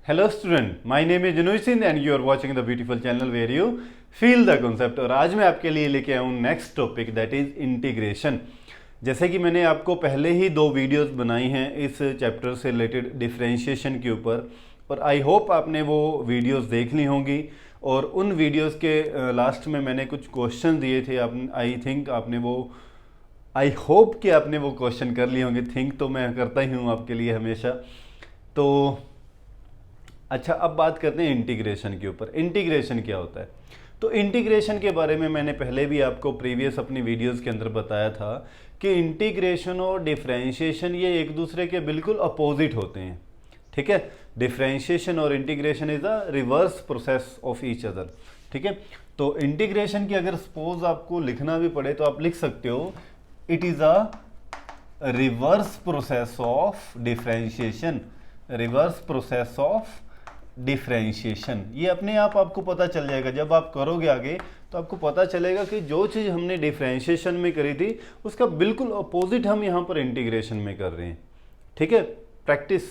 Hello student, my name is Janoy Singh and you are watching the beautiful channel where you feel the concept। और आज मैं आपके लिए लेके आया हूँ next topic that is integration. जैसे कि मैंने आपको पहले ही 2 वीडियोस बनाई हैं इस चैप्टर से रिलेटेड डिफरेंशिएशन के ऊपर, और आई होप आपने वो वीडियोस देख ली होंगी। और उन वीडियोस के लास्ट में मैंने कुछ क्वेश्चन दिए थे, आप आई थिंक आपने वो आई होप कि आपने वो क्वेश्चन कर लिए होंगे। थिंक तो मैं करता ही हूँ आपके लिए हमेशा। तो अच्छा, अब बात करते हैं इंटीग्रेशन के ऊपर। इंटीग्रेशन क्या होता है? तो इंटीग्रेशन के बारे में मैंने पहले भी आपको प्रीवियस अपनी वीडियोस के अंदर बताया था कि इंटीग्रेशन और डिफरेंशिएशन ये एक दूसरे के बिल्कुल अपोजिट होते हैं। ठीक है, डिफरेंशिएशन और integration is a reverse process of each other. ठीक है, तो इंटीग्रेशन की अगर सपोज आपको लिखना भी पड़े तो आप लिख सकते हो it is a reverse process of differentiation. Reverse process of differentiation, ये अपने आप आपको पता चल जाएगा। जब आप करोगे आगे तो आपको पता चलेगा कि जो चीज़ हमने डिफरेंशिएशन में करी थी उसका बिल्कुल अपोजिट हम यहाँ पर इंटीग्रेशन में कर रहे हैं। ठीक है, प्रैक्टिस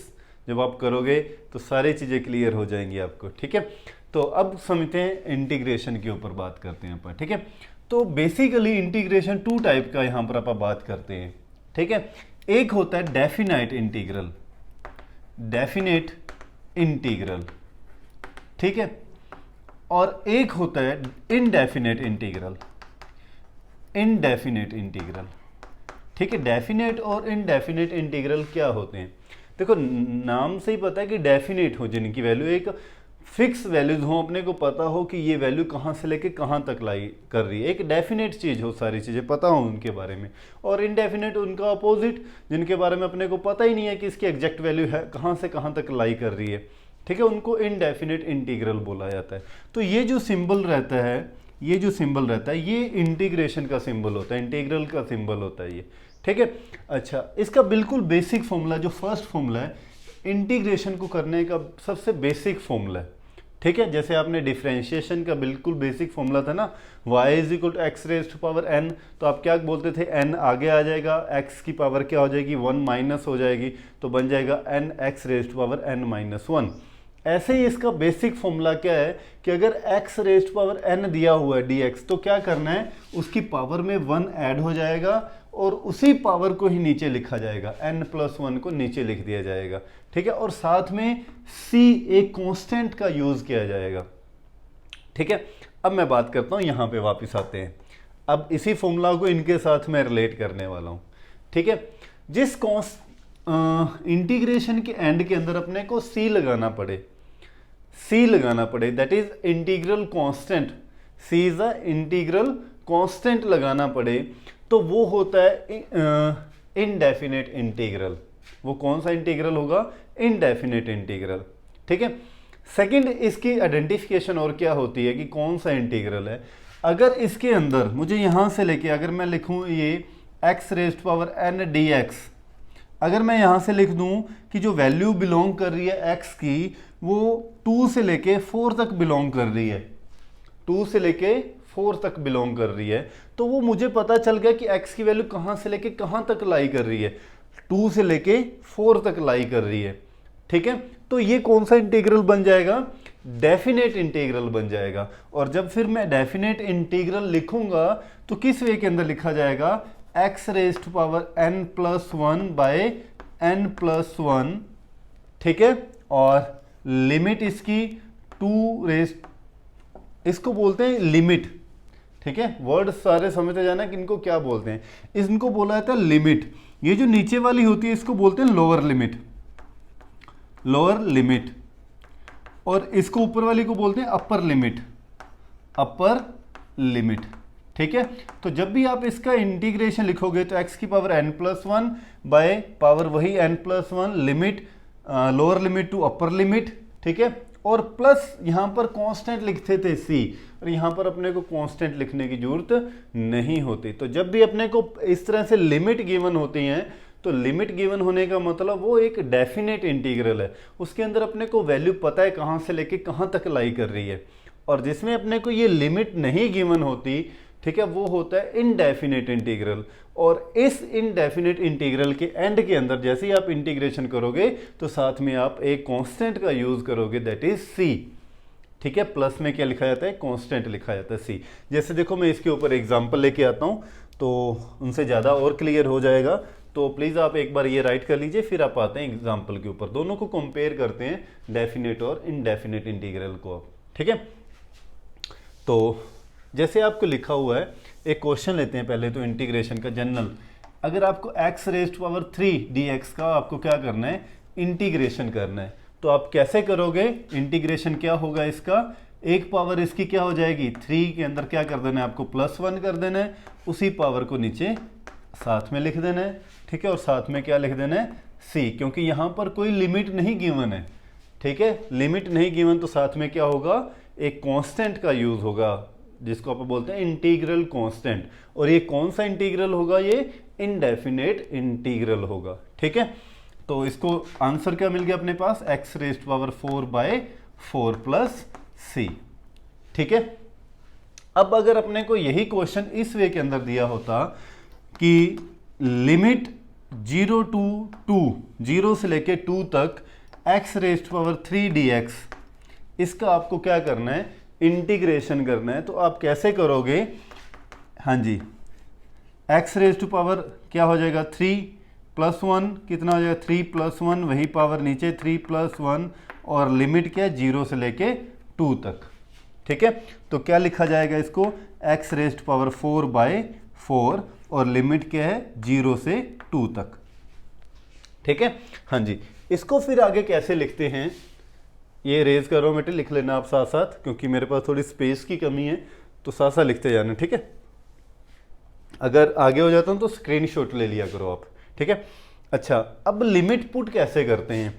जब आप करोगे तो सारी चीज़ें क्लियर हो जाएंगी आपको। ठीक है, तो अब समझते हैं इंटीग्रेशन के ऊपर बात करते हैं अपन। ठीक है, तो बेसिकली इंटीग्रेशन 2 टाइप का यहाँ पर अपन बात करते हैं। ठीक है, एक होता है डेफिनाइट इंटीग्रल, डेफिनेट इंटीग्रल। ठीक है, और एक होता है इनडेफिनेट इंटीग्रल, इनडेफिनेट इंटीग्रल। ठीक है, डेफिनेट और इनडेफिनेट इंटीग्रल क्या होते हैं? देखो, नाम से ही पता है कि डेफिनेट हो, जिनकी वैल्यू एक फिक्स वैल्यूज हो, अपने को पता हो कि ये वैल्यू कहाँ से लेके कहाँ तक लाई कर रही है, एक डेफिनेट चीज़ हो, सारी चीज़ें पता हो उनके बारे में। और इनडेफिनेट उनका अपोजिट, जिनके बारे में अपने को पता ही नहीं है कि इसकी एग्जैक्ट वैल्यू है कहाँ से कहाँ तक लाई कर रही है। ठीक है, उनको इनडेफिनेट इंटीग्रल बोला जाता है। तो ये जो सिंबल रहता है, ये जो सिंबल रहता है, ये इंटीग्रेशन का सिंबल होता है, इंटीग्रल का सिंबल होता है ये। ठीक है, अच्छा, इसका बिल्कुल बेसिक फॉर्मूला, जो फर्स्ट फॉर्मूला है इंटीग्रेशन को करने का, सबसे बेसिक फॉर्मूला है। ठीक है, जैसे आपने डिफरेंशिएशन का बिल्कुल बेसिक फॉर्मूला था ना, y is equal to x raise to power n, तो आप क्या बोलते थे, n आगे आ जाएगा, x की पावर क्या हो जाएगी, 1 माइनस हो जाएगी, तो बन जाएगा n x raise to power n minus 1। ऐसे ही इसका बेसिक फॉर्मूला क्या है कि अगर x raise to power n दिया हुआ है dx, तो क्या करना है, उसकी पावर में 1 ऐड हो जाएगा और उसी पावर को ही नीचे लिखा जाएगा, n प्लस 1 को नीचे लिख दिया जाएगा। ठीक है, और साथ में c एक कांस्टेंट का यूज किया जाएगा। ठीक है, अब मैं बात करता हूं, यहां पे वापस आते हैं। अब इसी फॉर्मूला को इनके साथ मैं रिलेट करने वाला हूं। ठीक है, जिस इंटीग्रेशन के एंड के अंदर अपने को c लगाना पड़े, c लगाना पड़े, that is integral constant, c is a integral constant लगाना पड़े, तो वो होता है इनडेफिनेट इंटीग्रल। वो कौन सा इंटीग्रल होगा? Indefinite integral. ठीक है, सेकंड इसकी आइडेंटिफिकेशन और क्या होती है कि कौन सा इंटीग्रल है। अगर इसके अंदर मुझे यहां से लेके, अगर मैं लिखूं ये x raise to power n dx, अगर मैं यहां से लिख दूं कि जो वैल्यू बिलोंग कर रही है x की, वो 2 से लेके 4 तक बिलोंग कर रही है, 2 से लेके 4 तक बिलोंग कर रही है, तो वो मुझे पता चल गया कि x की वैल्यू कहां से लेके कहां तक लाई कर रही है, 2 से लेके 4 तक लाई कर रही है। ठीक है, तो ये कौन सा इंटीग्रल बन जाएगा? डेफिनेट इंटीग्रल बन जाएगा। और जब फिर मैं डेफिनेट इंटीग्रल लिखूंगा तो किस वे के अंदर लिखा जाएगा, x raise to power n plus 1 by n plus 1। ठीक है, और लिमिट इसकी 2 रेज, इसको बोलते हैं लिमिट। ठीक है, वर्ड सारे समझते जाना कि इनको क्या बोलते हैं। इनको बोला जाता है लिमिट। ये जो नीचे वाली होती है इसको बोलते हैं लोअर लिमिट, लोअर लिमिट, और इसको ऊपर वाली को बोलते हैं अपर लिमिट, अपर लिमिट। ठीक है, तो जब भी आप इसका इंटीग्रेशन लिखोगे तो x की power n plus 1 by power वही n plus 1 limit, lower limit to upper limit. ठीक है, और प्लस यहां पर कांस्टेंट लिखते थे c, और यहां पर अपने को कांस्टेंट लिखने की जरूरत नहीं होती। तो जब भी अपने को इस तरह से लिमिट गिवन होती हैं, तो लिमिट गिवन होने का मतलब वो एक डेफिनेट इंटीग्रल है, उसके अंदर अपने को वैल्यू पता है कहां से लेके कहां तक लाई कर रही है। और जिसमें अपने को ये लिमिट नहीं गिवन होती, ठीक है, वो होता है इनडेफिनेट इंटीग्रल। और इस इनडेफिनेट इंटीग्रल के एंड के अंदर जैसे ही आप इंटीग्रेशन करोगे तो साथ में आप एक कांस्टेंट का यूज करोगे, दैट इज सी। ठीक है, प्लस में क्या लिखा जाता है, कांस्टेंट लिखा जाता है सी। जैसे देखो मैं इसके ऊपर एग्जांपल लेके आता हूं तो उनसे ज़्यादा और क्लियर हो जाएगा। तो प्लीज़ आप एक बार ये राइट कर लीजिए, फिर आप आते हैं एग्जाम्पल के ऊपर, दोनों को कंपेयर करते हैं, डेफिनेट और इनडेफिनेट इंटीग्रल को। ठीक है, तो जैसे आपको लिखा हुआ है, एक क्वेश्चन लेते हैं पहले तो इंटीग्रेशन का जनरल। अगर आपको x raised to power 3 dx का आपको क्या करना है, इंटीग्रेशन करना है, तो आप कैसे करोगे, इंटीग्रेशन क्या होगा इसका, एक पावर इसकी क्या हो जाएगी 3 के अंदर क्या कर देना है आपको +1 कर देना है, उसी पावर को नीचे साथ में लिख देना है। ठीक है, और साथ में क्या लिख देना है c, क्योंकि यहाँ पर कोई लिमिट नहीं गिवन है। ठीक है, लिमिट नहीं गिवन तो साथ में क्या होगा, एक कांस्टेंट का यूज होगा जिसको आप बोलते हैं इंटीग्रल कांस्टेंट। और ये कौन सा इंटीग्रल होगा, ये इनडेफिनेट इंटीग्रल होगा। ठीक है, तो इसको आंसर क्या मिल गया अपने पास, x raised to power 4/4 plus c। ठीक है, अब अगर अपने को यही क्वेश्चन इस वे के अंदर दिया होता कि लिमिट 0 to 2, 0 से लेके 2 तक x raised to power 3 dx, इसका आपको क्या करना है, इंटीग्रेशन करना है। तो आप कैसे करोगे, हाँ जी, x रेज़्ड टू पावर क्या हो जाएगा 3 + 1 कितना हो जाएगा 3 + 1, वही पावर नीचे 3 + 1, और लिमिट क्या है 0 से लेके 2 तक। ठीक है, तो क्या लिखा जाएगा इसको, x रेज़्ड टू पावर 4/4, और लिमिट क्या है 0 से 2 तक। ठीक है, हाँ जी, इसको फिर आगे कैसे लिखते हैं, ये रेज कर रहा हूँ बेटे, लिख लेना आप साथ साथ, क्योंकि मेरे पास थोड़ी स्पेस की कमी है, तो साथ साथ लिखते जाना। ठीक है, अगर आगे हो जाता हूँ तो स्क्रीनशॉट ले लिया करो आप। ठीक है, अच्छा, अब लिमिट पुट कैसे करते हैं,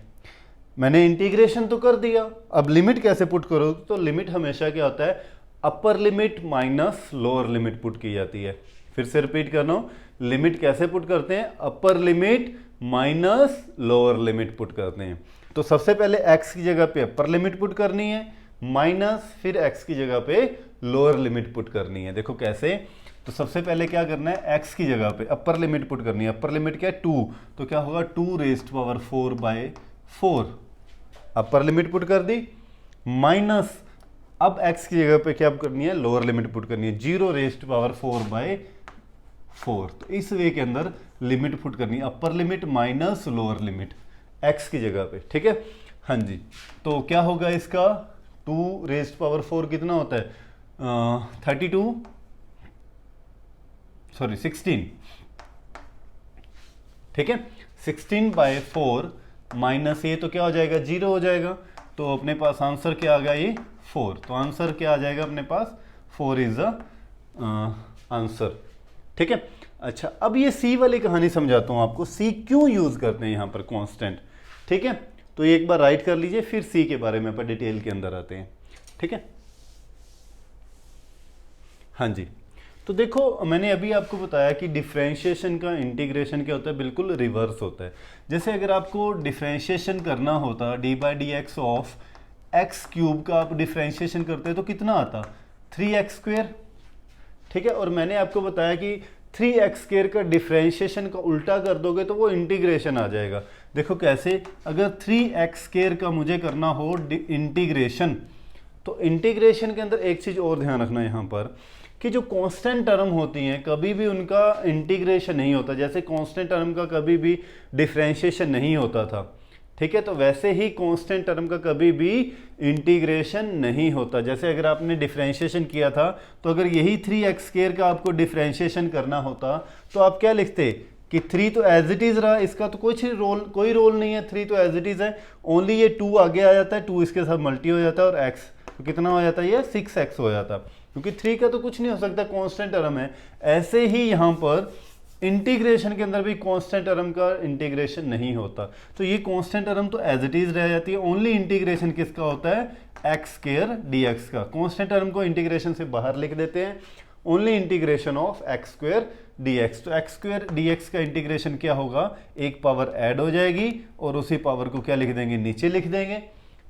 मैंने इंटीग्रेशन तो कर दिया, अब लिमिट कैसे पुट करो, तो लिमिट हमेशा क्या होता है, upper limit minus lower limit put की जाती है। फिर से रिपीट कर रहा हूँ, लिमिट कैसे पुट करते हैं, upper limit minus lower limit put करते हैं। तो सबसे पहले x की जगह पे अपर लिमिट पुट करनी है, माइनस फिर x की जगह पे लोअर लिमिट पुट करनी है। देखो कैसे, तो सबसे पहले क्या करना है, x की जगह पे अपर लिमिट पुट करनी है। अपर लिमिट क्या है 2, तो क्या होगा 2 raised to power 4/4, upper limit put कर दी, माइनस अब x की जगह पे क्या करनी है, लोअर लिमिट पुट करनी है, 0 रेज़्ड टू पावर 4/4। तो इस वे के अंदर लिमिट पुट करनी है, upper limit minus lower limit x की जगह पे। ठीक है, हाँ जी, तो क्या होगा इसका, 2 रेज़्ड टू पावर 4 कितना होता है 16। ठीक है, 16/4 माइनस ये तो क्या हो जाएगा 0 हो जाएगा, तो अपने पास आंसर क्या आ गया, ये 4। तो आंसर क्या आ जाएगा अपने पास, 4 इज द आंसर। ठीक है, अच्छा, अब ये सी वाली कहानी समझाता हूं आपको, सी क्यों यूज करते हैं यहां पर कांस्टेंट। ठीक है, तो ये एक बार राइट कर लीजिए, फिर सी के बारे में अपन डिटेल के अंदर आते हैं। ठीक है, हाँ जी, तो देखो मैंने अभी आपको बताया कि डिफरेंशिएशन का इंटीग्रेशन क्या होता है, बिल्कुल रिवर्स होता है। जैसे अगर आपको डिफरेंशिएशन करना होता d/dx ऑफ x³ का आप डिफरेंशिएशन करते हैं तो कितना आता 3x²। ठीक है, और मैंने आपको बताया कि 3x² का डिफरेंशिएशन का उल्टा कर दोगे तो वो इंटीग्रेशन आ जाएगा। देखो कैसे, अगर 3x² का मुझे करना हो इंटीग्रेशन, तो इंटीग्रेशन के अंदर एक चीज़ और ध्यान रखना यहाँ पर कि जो कांस्टेंट टर्म होती हैं कभी भी उनका इंटीग्रेशन नहीं होता। जैसे कांस्टेंट टर्म का कभी भी डिफरेंशिएशन नहीं होता था, ठीक है, तो वैसे ही कांस्टेंट टर्म का कभी भी इंटीग्रेशन नहीं होता। जैसे अगर आपने डिफरेंशिएशन किया था, तो अगर यही 3x² का आपको डिफरेंशिएशन करना होता तो आप क्या लिखते कि 3 तो एज इट इज़ रहा, इसका तो कोई रोल नहीं है, 3 तो एज इट इज़ है, ओनली ये 2 आगे आ जाता है, 2 इसके साथ मल्टी हो जाता है, और x तो कितना हो जाता है, ये 6x हो जाता, क्योंकि 3 का तो कुछ नहीं हो सकता, कांस्टेंट टर्म है। ऐसे ही यहाँ पर इंटीग्रेशन के अंदर भी कांस्टेंट टर्म का इंटीग्रेशन नहीं होता, तो ये कांस्टेंट टर्म तो एज इट इज रह जाती है। ओनली इंटीग्रेशन किसका होता है, x² dx का। कांस्टेंट टर्म को इंटीग्रेशन से बाहर लिख देते हैं, only integration of x² dx। तो x² dx का इंटीग्रेशन क्या होगा, एक पावर ऐड हो जाएगी और उसी पावर को क्या लिख देंगे, नीचे लिख देंगे।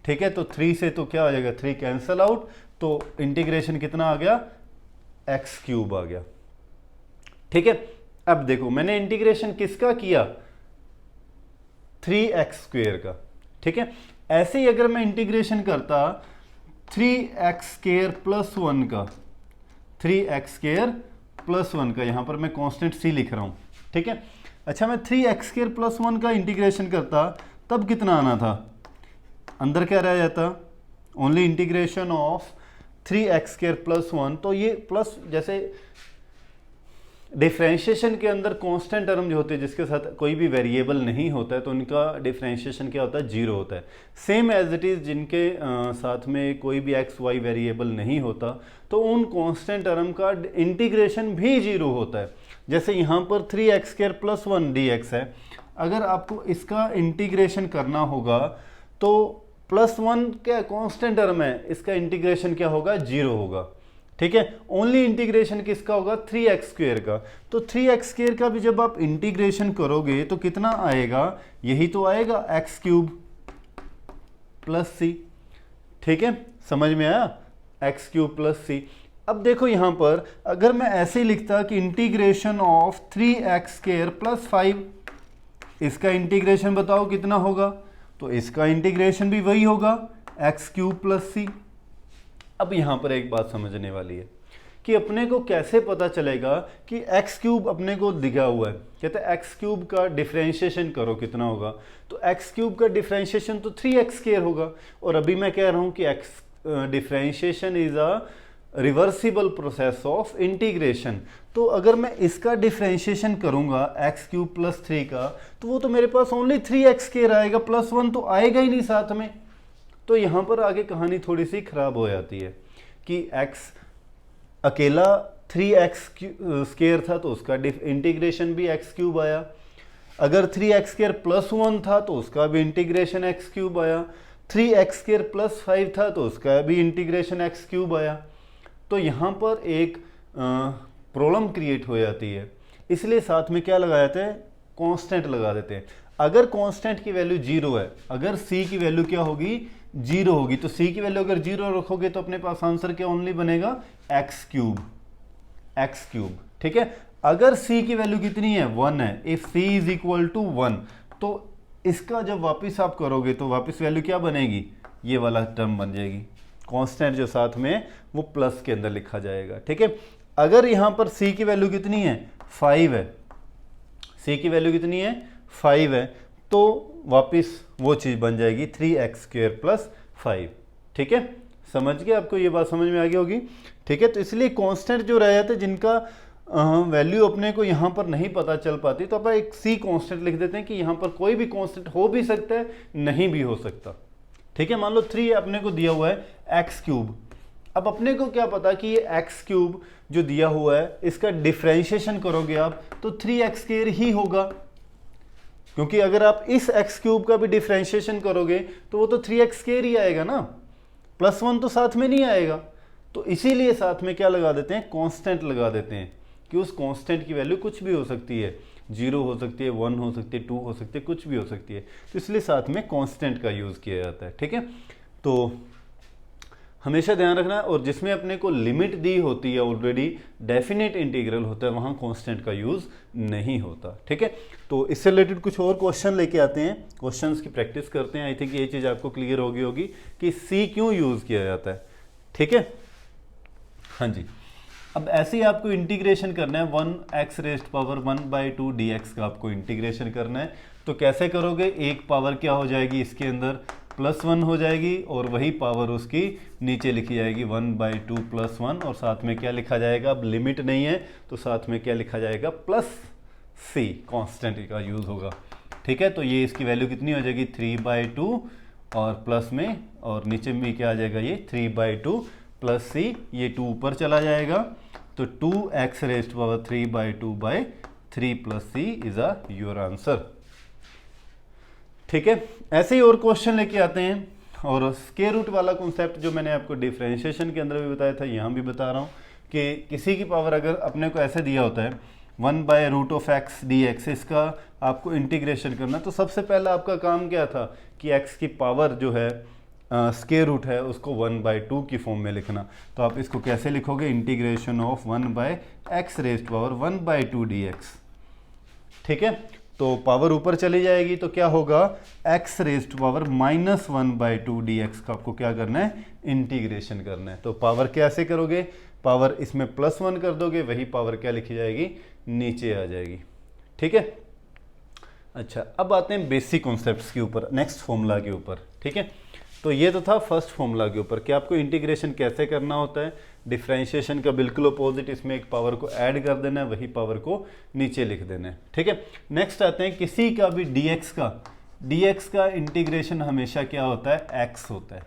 ठीक है, तो 3 से तो क्या हो जाएगा, 3 कैंसल आउट, तो इंटीग्रेशन कितना आ गया एक्स क्यूब आ गया। ठीक है, अब देखो मैंने इंटीग्रेशन किसका किया, 3x² का। ठीक है, ऐसे ही अगर मैं इंटीग्रेशन करता 3x² + 1 का, 3x² + 1 का, यहां पर मैं कांस्टेंट c लिख रहा हूं। ठीक है, अच्छा मैं 3x² + 1 का इंटीग्रेशन करता तब कितना आना था, अंदर क्या रह जाता, ओनली इंटीग्रेशन ऑफ 3x² + 1। तो ये प्लस, जैसे डिफ्रेंशिएशन के अंदर कांस्टेंट टर्म जो होते हैं जिसके साथ कोई भी वेरिएबल नहीं होता है तो उनका डिफ्रेंशिएशन क्या होता है, 0 होता है। सेम एज इट इज़ जिनके साथ में कोई भी एक्स वाई वेरिएबल नहीं होता तो उन कांस्टेंट टर्म का इंटीग्रेशन भी 0 होता है। जैसे यहाँ पर 3x² + 1 dx है, अगर आपको इसका इंटीग्रेशन करना होगा तो +1 क्या कांस्टेंट टर्म है, इसका इंटीग्रेशन क्या होगा, 0 होगा। ठीक है, ओनली इंटीग्रेशन किसका होगा, 3x² का। तो 3x² का भी जब आप इंटीग्रेशन करोगे तो कितना आएगा, यही तो आएगा x³ + c। ठीक है, समझ में आया, x³ + c। अब देखो यहां पर अगर मैं ऐसे ही लिखता कि इंटीग्रेशन ऑफ 3x² + 5, इसका इंटीग्रेशन बताओ कितना होगा, तो इसका इंटीग्रेशन भी वही होगा x³ + c। अब यहां पर एक बात समझने वाली है कि अपने को कैसे पता चलेगा कि x³ अपने को दिखा हुआ है, कहते हैं x³ का डिफरेंशिएशन करो कितना होगा, तो x³ का डिफरेंशिएशन तो 3x² होगा। और अभी मैं कह रहा हूं कि differentiation is a reversible process of integration. तो अगर मैं इसका डिफरेंशिएशन करूंगा x³ + 3 का, तो वो तो मेरे पास ओनली 3x² आएगा, +1 तो आएगा ही नहीं साथ में। तो यहां पर आगे कहानी थोड़ी सी खराब हो जाती है कि x अकेला 3x² था तो उसका इंटीग्रेशन भी x³ आया, अगर 3x² + 1 था तो उसका भी इंटीग्रेशन x³ आया, 3x² + 5 था तो उसका भी इंटीग्रेशन x³ आया। तो यहाँ पर एक प्रॉब्लम क्रिएट हो जाती है, इसलिए साथ में क्या लगा जाते हैं, कांस्टेंट लगा देते हैं। अगर कांस्टेंट की वैल्यू 0 है, अगर c की वैल्यू क्या होगी, 0 होगी, तो c की वैल्यू अगर 0 रखोगे तो अपने पास आंसर क्या ओनली बनेगा, x³। ठीक है, अगर c की वैल्यू कितनी है, 1 है, इफ c = 1, तो इसका जब वापस आप करोगे तो वापस वैल्यू क्या बनेगी, ये वाला टर्म बन जाएगी, कांस्टेंट जो साथ में वो प्लस के अंदर लिखा जाएगा। ठीक है, अगर यहां पर c की वैल्यू कितनी है, 5 है, c की वैल्यू कितनी है, 5 है, तो वापस वो चीज बन जाएगी 3x² + 5। ठीक है, समझ गए, आपको ये बात समझ में आ गई होगी। ठीक है, तो इसलिए कांस्टेंट जो रह जाते हैं जिनका वैल्यू अपने को यहाँ पर नहीं पता चल पाती, तो अपन एक c कांस्टेंट लिख देते हैं कि यहाँ पर कोई भी कांस्टेंट हो भी सकता है, नहीं भी हो सकता। ठीक है, मान लो 3 अपने को दिया हुआ है x³। अब अपने को क्या पता कि ये x³ जो दिया हुआ है इसका डिफरेंशिएशन करोगे आप तो 3x² ही होगा, क्योंकि अगर आप इस x³ का भी डिफरेंशिएशन करोगे तो वो तो 3x² ही आएगा ना, +1 तो साथ में नहीं आएगा। तो इसीलिए साथ में क्या लगा देते हैं, कांस्टेंट लगा देते हैं कि उस कांस्टेंट की वैल्यू कुछ भी हो सकती है, 0 हो सकती है, 1 हो सकती है, 2 हो सकती है, कुछ भी हो सकती है। तो इसलिए साथ में कांस्टेंट का यूज़ किया जाता है। ठीक है, तो हमेशा ध्यान रखना। और जिसमें अपने को लिमिट दी होती है ऑलरेडी, डेफिनेट इंटीग्रल होता है, वहाँ कांस्टेंट का यूज़ नहीं होता। ठीक है, तो इससे रिलेटेड कुछ और क्वेश्चन लेके आते हैं, क्वेश्चंस की प्रैक्टिस करते हैं। आई थिंक ये चीज़ आपको क्लियर होगी कि सी क्यों यूज़ किया जाता है। ठीक है, हाँ जी। अब ऐसे ही आपको इंटीग्रेशन करना है, 1x⁻1/2 dx का आपको इंटीग्रेशन करना है। तो कैसे करोगे, एक पावर क्या हो जाएगी इसके अंदर, +1 हो जाएगी, और वही पावर उसकी नीचे लिखी जाएगी 1/2 + 1, और साथ में क्या लिखा जाएगा, अब लिमिट नहीं है तो साथ में क्या लिखा जाएगा, +c, कांस्टेंट का यूज़ होगा। ठीक है, तो ये इसकी वैल्यू कितनी हो जाएगी, 3/2, और प्लस में और नीचे में क्या आ जाएगा, ये 3/2 + c, ये 2 ऊपर चला जाएगा, तो 2x⁻3/2/3 + c is your answer. ठीक है, ऐसे ही और क्वेश्चन लेके आते हैं। और स्क्वायर रूट वाला कॉन्सेप्ट जो मैंने आपको डिफरेंशिएशन के अंदर भी बताया था, यहाँ भी बता रहा हूँ कि किसी की पावर अगर अपने को ऐसे दिया होता है 1/√x dx, इसका आपको इंटीग्रेशन करना, तो सबसे पहला आपका काम क्या था कि x की पावर जो है स्क्वायर रूट है उसको 1/2 की फॉर्म में लिखना। तो आप इसको कैसे लिखोगे, integration of 1/x raise to power 1/2 dx। ठीक है, तो पावर ऊपर चली जाएगी तो क्या होगा, x raise to power -1/2 dx का आपको क्या करना है, इंटीग्रेशन करना है। तो पावर कैसे करोगे, पावर इसमें +1 कर दोगे, वही पावर क्या लिखी जाएगी, नीचे आ जाएगी। ठीक है, अच्छा अब आते हैं बेसिक कॉन्सेप्ट्स के ऊपर, नेक्स्ट फॉर्मूला के ऊपर। ठीक है, तो ये तो था फर्स्ट फॉर्मूला के ऊपर कि आपको इंटीग्रेशन कैसे करना होता है, डिफरेंशिएशन का बिल्कुल अपोजिट, इसमें एक पावर को ऐड कर देना है, वही पावर को नीचे लिख देना है। ठीक है, नेक्स्ट आते हैं किसी का भी dx का इंटीग्रेशन हमेशा क्या होता है, x होता है।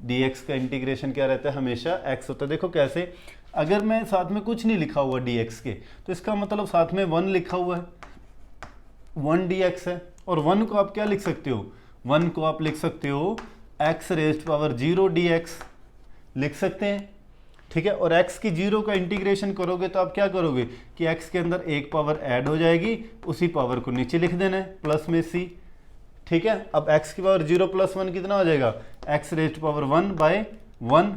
dx का इंटीग्रेशन क्या रहता है, हमेशा x होता है। देखो कैसे, अगर मैं साथ में कुछ नहीं लिखा हुआ dx के, तो इसका मतलब साथ में 1 लिखा हुआ है, 1 dx है, और 1 को आप क्या लिख सकते हो, 1 को आप लिख सकते हो x raise to power 0 dx लिख सकते हैं। ठीक है, और x की 0 का इंटीग्रेशन करोगे तो आप क्या करोगे कि x के अंदर एक पावर ऐड हो जाएगी, उसी पावर को नीचे लिख देना है प्लस में c। ठीक है, अब x की पावर 0 + 1 कितना हो जाएगा, x raise to power 1/1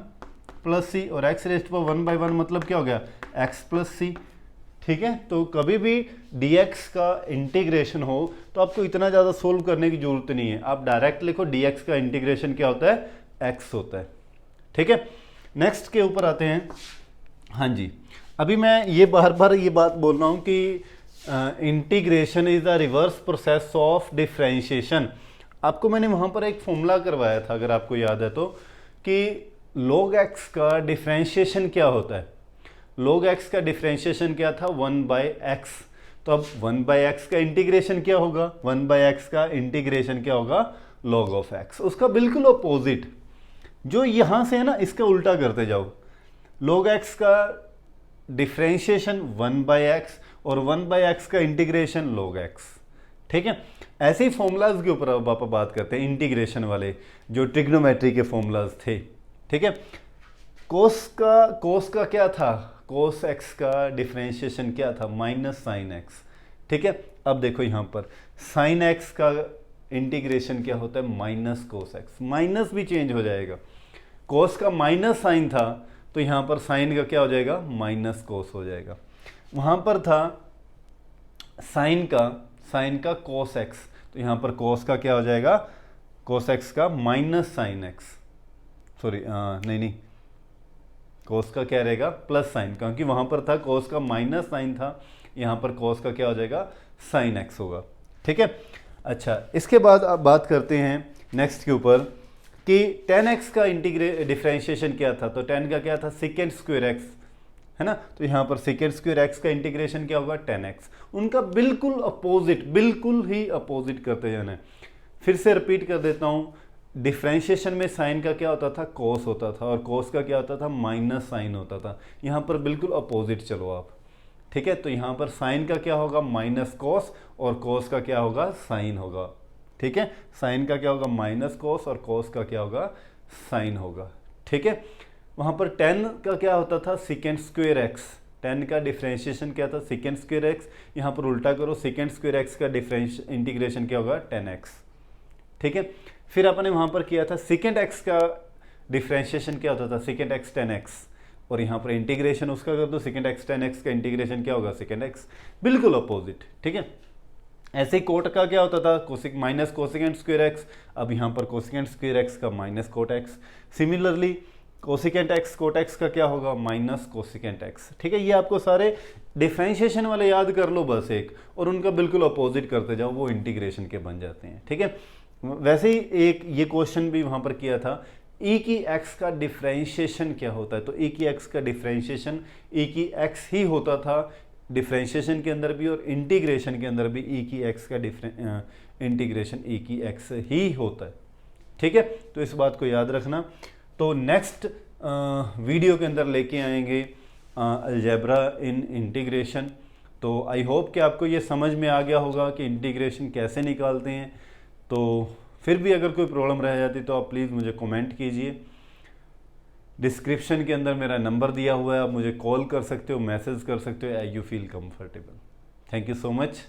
plus c, और x रेज़ टू पावर 1/1 मतलब क्या हो गया, x प्लस c। ठीक है, तो कभी भी dx का इंटीग्रेशन हो तो आपको इतना ज़्यादा सोल्व करने की जरूरत नहीं है, आप डायरेक्ट लिखो dx का इंटीग्रेशन क्या होता है, x होता है। ठीक है, नेक्स्ट के ऊपर आते हैं। हाँ जी, अभी मैं ये बार बार ये बात बोल रहा हूँ कि integration is the reverse process of differentiation. आपको मैंने वहाँ पर एक फॉर्मूला करवाया था, अगर आपको याद है तो, कि log x का डिफरेंशिएशन क्या होता है। log x का डिफरेंशिएशन क्या था, 1/x। तो अब 1/x का इंटीग्रेशन क्या होगा, 1/x का इंटीग्रेशन क्या होगा, log of x। उसका बिल्कुल अपोजिट जो यहाँ से है ना, इसका उल्टा करते जाओ, log x का डिफरेंशिएशन 1/x और 1/x का इंटीग्रेशन log x। ठीक है, ऐसे ही फॉर्मूलाज के ऊपर अब आप बात करते हैं, इंटीग्रेशन वाले जो ट्रिग्नोमेट्री के फॉर्मूलाज थे। ठीक है, कोस का क्या था, कोस x का डिफरेंशिएशन क्या था, -sin x। ठीक है, अब देखो यहाँ पर sin x का इंटीग्रेशन क्या होता है, माइनस कोस x, माइनस भी चेंज हो जाएगा। कोस का माइनस साइन था तो यहाँ पर साइन का क्या हो जाएगा, माइनस कोस हो जाएगा। वहाँ पर था साइन का कोस x, तो यहाँ पर कोस का क्या हो जाएगा, कोस x का माइनस साइन x, सॉरी नहीं, कोस का क्या रहेगा, प्लस साइन, क्योंकि वहाँ पर था कोस का माइनस साइन था, यहाँ पर कोस का क्या हो जाएगा, साइन x होगा। ठीक है, अच्छा इसके बाद आप बात करते हैं नेक्स्ट के ऊपर कि tan x का डिफरेंशिएशन क्या था। तो tan का क्या था, सेकेंड स्क्वायर x है ना, तो यहाँ पर सेकेंड स्क्वायर x का इंटीग्रेशन क्या होगा, tan x। उनका बिल्कुल अपोजिट, बिल्कुल ही अपोजिट करते जाना है। फिर से रिपीट कर देता हूँ, डिफरेंशिएशन में साइन का क्या होता था, कोस होता था, और कोस का क्या होता था, माइनस साइन होता था। यहाँ पर बिल्कुल अपोजिट चलो आप। ठीक है, तो यहाँ पर साइन का क्या होगा, माइनस कोस, और कोस का क्या होगा, साइन होगा। ठीक है, साइन का क्या होगा, माइनस कोस, और कोस का क्या होगा, साइन होगा। ठीक है, वहाँ पर tan का क्या होता था, सेकेंड स्क्वायर x। tan का डिफरेंशिएशन क्या था, सेकेंड स्क्वायर x। यहाँ पर उल्टा करो, सेकेंड स्क्वायर x का इंटीग्रेशन क्या होगा, tan x। ठीक है, फिर आपने वहाँ पर किया था सेकेंड x का डिफरेंशिएशन क्या होता था, सेकेंड x tan x, और यहाँ पर इंटीग्रेशन उसका कर दो, सेकेंड x tan x का इंटीग्रेशन क्या होगा, सेकेंड x, बिल्कुल अपोजिट। ठीक है, ऐसे ही कोट का क्या होता था, cosec minus cosecant square x, अब यहाँ पर कोसिकेंट स्क्वायर एक्स का minus cot x. Similarly cosecant x cot x का क्या होगा, माइनस कोसिकेंट एक्स। ठीक है, ये आपको सारे डिफरेंशिएशन वाले याद कर लो बस एक, और उनका बिल्कुल अपोजिट करते जाओ, वो इंटीग्रेशन के बन जाते हैं। ठीक है, वैसे ही एक ये क्वेश्चन भी वहाँ पर किया था, e की x का डिफरेंशिएशन क्या होता है। तो e की x का डिफरेंशिएशन e की x ही होता था डिफरेंशिएशन के अंदर भी, और इंटीग्रेशन के अंदर भी e की x का इंटीग्रेशन e की x ही होता है। ठीक है, तो इस बात को याद रखना। तो नेक्स्ट वीडियो के अंदर लेके आएंगे अलजेब्रा इन इंटीग्रेशन। तो आई होप कि आपको ये समझ में आ गया होगा कि इंटीग्रेशन कैसे निकालते हैं। तो फिर भी अगर कोई प्रॉब्लम रह जाती तो आप प्लीज़ मुझे कमेंट कीजिए। डिस्क्रिप्शन के अंदर मेरा नंबर दिया हुआ है, आप मुझे कॉल कर सकते हो, मैसेज कर सकते हो, as you feel comfortable. Thank you so much.